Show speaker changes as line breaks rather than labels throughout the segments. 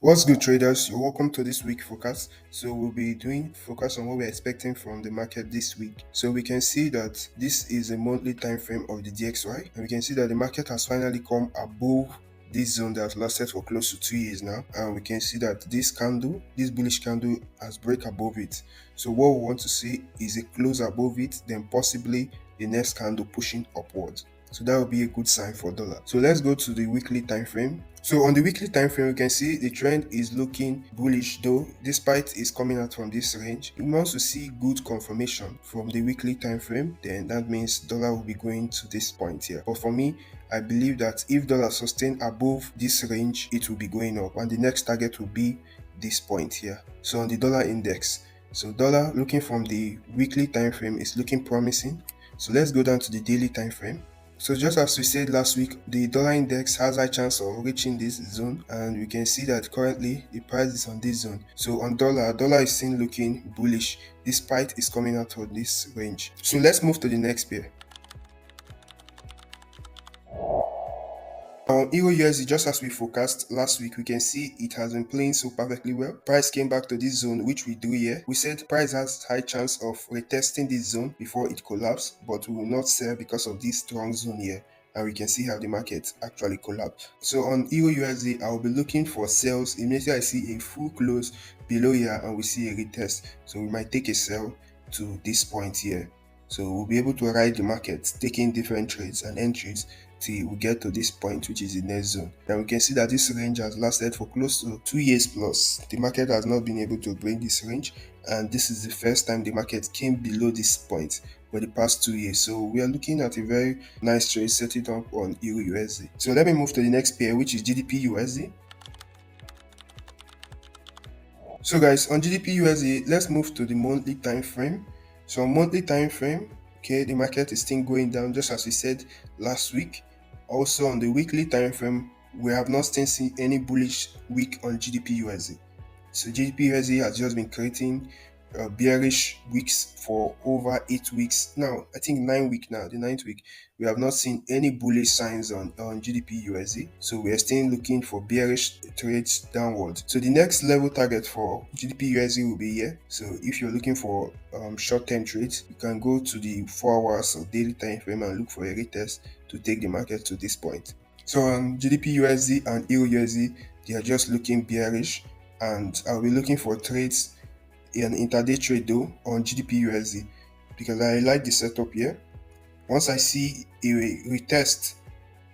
What's good, traders? You're welcome to this week forecast. So we'll be doing focus on what we're expecting from the market this week. So we can see that this is a monthly time frame of the DXY, and we can see that the market has finally come above this zone that has lasted for close to 2 years now, and we can see that this bullish candle, has break above it. So what we want to see is a close above it, then possibly the next candle pushing upwards. So that will be a good sign for dollar. So let's go to the weekly time frame. So on the weekly time frame, we can see the trend is looking bullish, though despite it's coming out from this range. We want to see good confirmation from the weekly time frame, then that means dollar will be going to this point here. But for me, I believe that if dollar sustain above this range, it will be going up, and the next target will be this point here. So on the dollar index, so dollar looking from the weekly time frame is looking promising. So let's go down to the daily time frame. So just as we said last week, the dollar index has a chance of reaching this zone, and we can see that currently the price is on this zone. So on dollar is still looking bullish despite it's coming out of this range. So let's move to the next pair. On Euro USD, just as we forecast last week, we can see it has been playing so perfectly well. Price came back to this zone, which we drew here. We said price has high chance of retesting this zone before it collapsed, but we will not sell because of this strong zone here. And we can see how the market actually collapsed. So on Euro USD, I will be looking for sales immediately I see a full close below here and we see a retest. So we might take a sell to this point here. So we'll be able to ride the market, taking different trades and entries till we get to this point, which is the next zone. Then we can see that this range has lasted for close to 2 years plus. The market has not been able to break this range, and this is the first time the market came below this point for the past 2 years. So we are looking at a very nice trade setting up on Euro USD. So let me move to the next pair, which is GDP USD. So guys, on GDP USD, let's move to the monthly time frame. So on monthly time frame, okay, the market is still going down just as we said last week. Also on the weekly time frame, we have not still seen any bullish week on GDP USD. So GDP USD has just been creating bearish weeks for over 8 weeks now. I think 9 weeks now, the 9th week. We have not seen any bullish signs on GDP USD. So we are still looking for bearish trades downwards. So the next level target for GDP USD will be here. So if you're looking for short-term trades, you can go to the 4 hours or daily time frame and look for a retest to take the market to this point. So on GDP USD and Euro USD, they are just looking bearish, and I'll be looking for trades, an intraday trade though on GDP USD, because I like the setup here. Once I see a retest,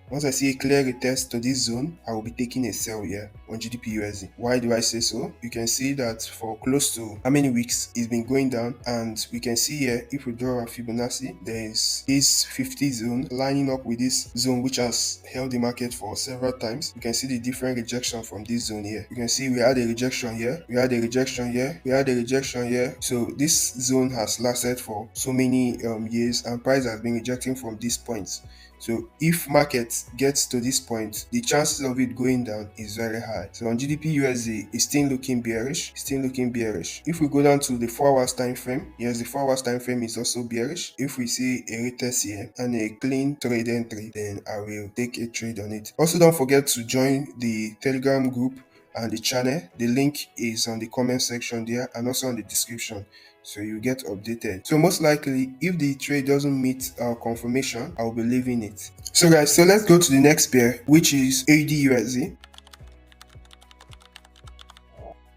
once I see a clear retest to this zone, I will be taking a sell here on GDP USD. Why do I say so? You can see that for close to how many weeks it's been going down, and we can see here, if we draw a Fibonacci, there is this 50 zone lining up with this zone which has held the market for several times. You can see the different rejection from this zone here. You can see we had a rejection here, we had a rejection here, we had a rejection here. So this zone has lasted for so many years, and price has been rejecting from these points. So if market gets to this point, the chances of it going down is very high. So on GDP USD, it's still looking bearish. If we go down to the 4 hours time frame, yes, the 4 hours time frame is also bearish. If we see a retest here and a clean trade entry, then I will take a trade on it. Also, don't forget to join the Telegram group and the channel. The link is on the comment section there and also on the description, so you get updated. So most likely, if the trade doesn't meet our confirmation, I'll be leaving it. So guys, so let's go to the next pair, which is AUD.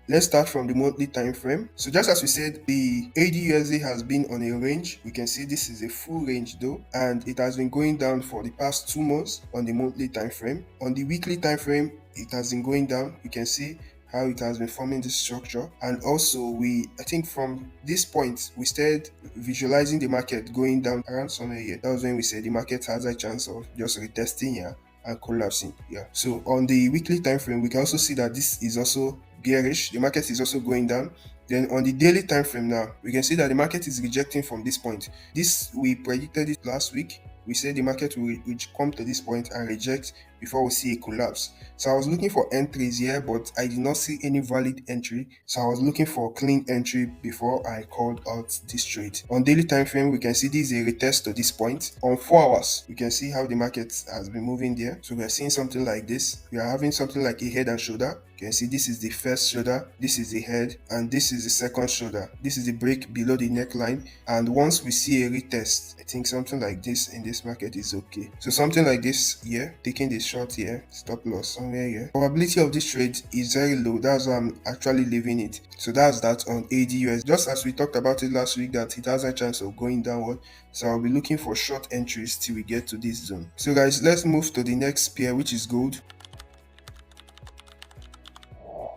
Let's start from the monthly time frame. So just as we said, the AUD has been on a range. We can see this is a full range though, and it has been going down for the past 2 months on the monthly time frame. On the weekly time frame, it has been going down. We can see how it has been forming this structure, and also I think from this point we started visualizing the market going down around somewhere here. That was when we said the market has a chance of just retesting here and collapsing. Yeah, so on the weekly time frame, we can also see that this is also bearish. The market is also going down. Then on the daily time frame now, we can see that the market is rejecting from this point. This, we predicted it last week. We said the market will come to this point and reject before we see a collapse. So I was looking for entries here, but I did not see any valid entry. So I was looking for a clean entry before I called out this trade. On daily time frame, we can see this is a retest to this point. On 4 hours, we can see how the market has been moving there. So we are seeing something like this. We are having something like a head and shoulder. You can see this is the first shoulder, this is the head, and this is the second shoulder. This is the break below the neckline. And once we see a retest, I think something like this in this market is okay. So something like this here, taking the short here, stop loss somewhere here. Probability of this trade is very low. That's why I'm actually leaving it. So that's that on ADUS. Just as we talked about it last week, that it has a chance of going downward. So I'll be looking for short entries till we get to this zone. So guys, let's move to the next pair, which is gold.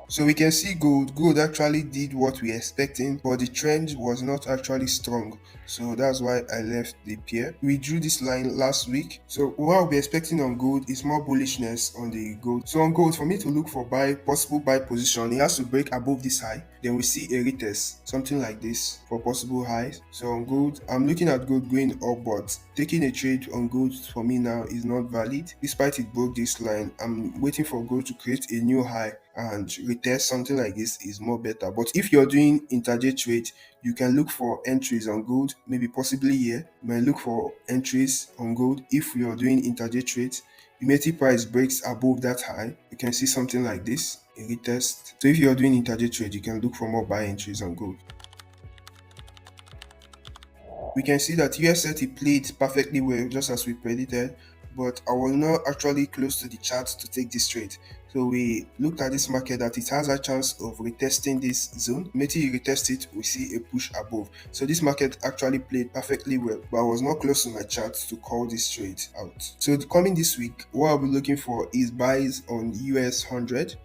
So we can see gold actually did what we were expecting, but the trend was not actually strong. So that's why I left the pair. We drew this line last week. So what I'll be expecting on gold is more bullishness on the gold. So on gold, for me to look for possible buy position, it has to break above this high. Then we see a retest, something like this for possible highs. So on gold, I'm looking at gold going up, but taking a trade on gold for me now is not valid. Despite it broke this line, I'm waiting for gold to create a new high and retest something like this is more better. But if you're doing intraday trade, you can look for entries on gold, maybe possibly here. You might look for entries on gold if you're doing intraday trades. Immediate price breaks above that high, you can see something like this, a retest. So if you're doing intraday trade, you can look for more buy entries on gold. We can see that US30 played perfectly well, just as we predicted, but I was not actually close to the chart to take this trade. So we looked at this market that it has a chance of retesting this zone. Maybe you retest it, we see a push above. So this market actually played perfectly well, but I was not close to my chart to call this trade out. So coming this week, what I'll be looking for is buys on US100.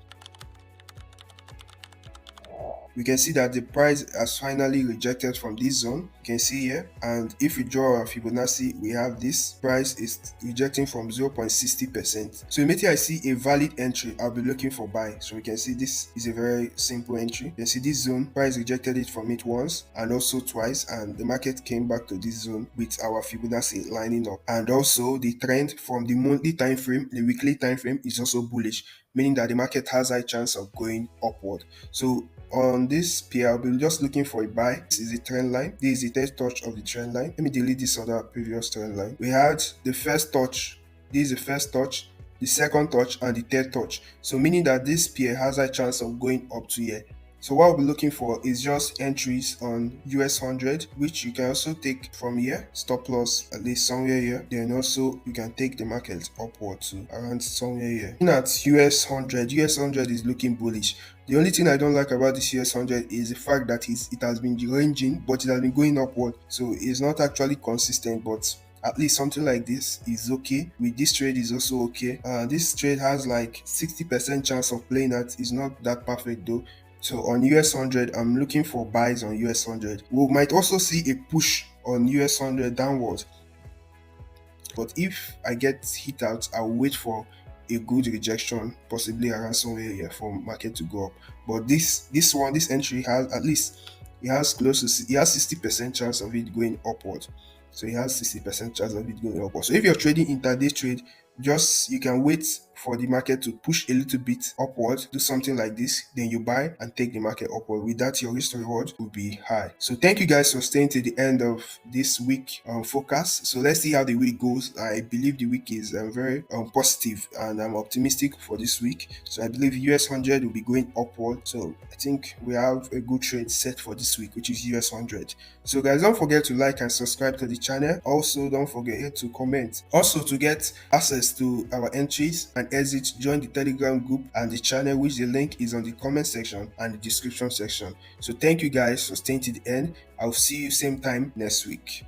We can see that the price has finally rejected from this zone. You can see here, and if we draw our Fibonacci, we have this price is rejecting from 0.60%. So immediately I see a valid entry, I'll be looking for buy. So we can see this is a very simple entry. You can see this zone, price rejected it from it once and also twice, and the market came back to this zone with our Fibonacci lining up. And also the trend from the monthly time frame, the weekly time frame is also bullish, meaning that the market has a chance of going upward. So on this pair, I'll be just looking for a buy. This is the trend line. This is the third touch of the trend line. Let me delete this other previous trend line. We had the first touch. This is the first touch, the second touch, and the third touch. So meaning that this pair has a chance of going up to here. So what I'll be looking for is just entries on US100, which you can also take from here, stop loss at least somewhere here. Then also you can take the market upward to around somewhere here. Looking at US100 is looking bullish. The only thing I don't like about this US100 is the fact that it has been ranging, but it has been going upward. So it's not actually consistent, but at least something like this is okay. With this trade is also okay. This trade has like 60% chance of playing out. It's not that perfect though. So on US100, I'm looking for buys on US100. We might also see a push on US100 downwards. But if I get hit out, I'll wait for a good rejection, possibly around somewhere here for market to go up. But this entry has at least it has 60% chance of it going upward. So it has 60% chance of it going upward. So if you're trading intraday trade, you can wait for the market to push a little bit upward, do something like this, then you buy and take the market upward. With that, your risk to reward will be high. So thank you guys for staying to the end of this week forecast. So let's see how the week goes. I believe the week is very positive, and I'm optimistic for this week. So I believe US100 will be going upward. So I think we have a good trade set for this week, which is US100. So guys, don't forget to like and subscribe to the channel. Also, don't forget to comment. Also, to get access to our entries and exits, join the Telegram group and the channel, which the link is on the comment section and the description section. So thank you guys for staying to the end. I'll see you same time next week.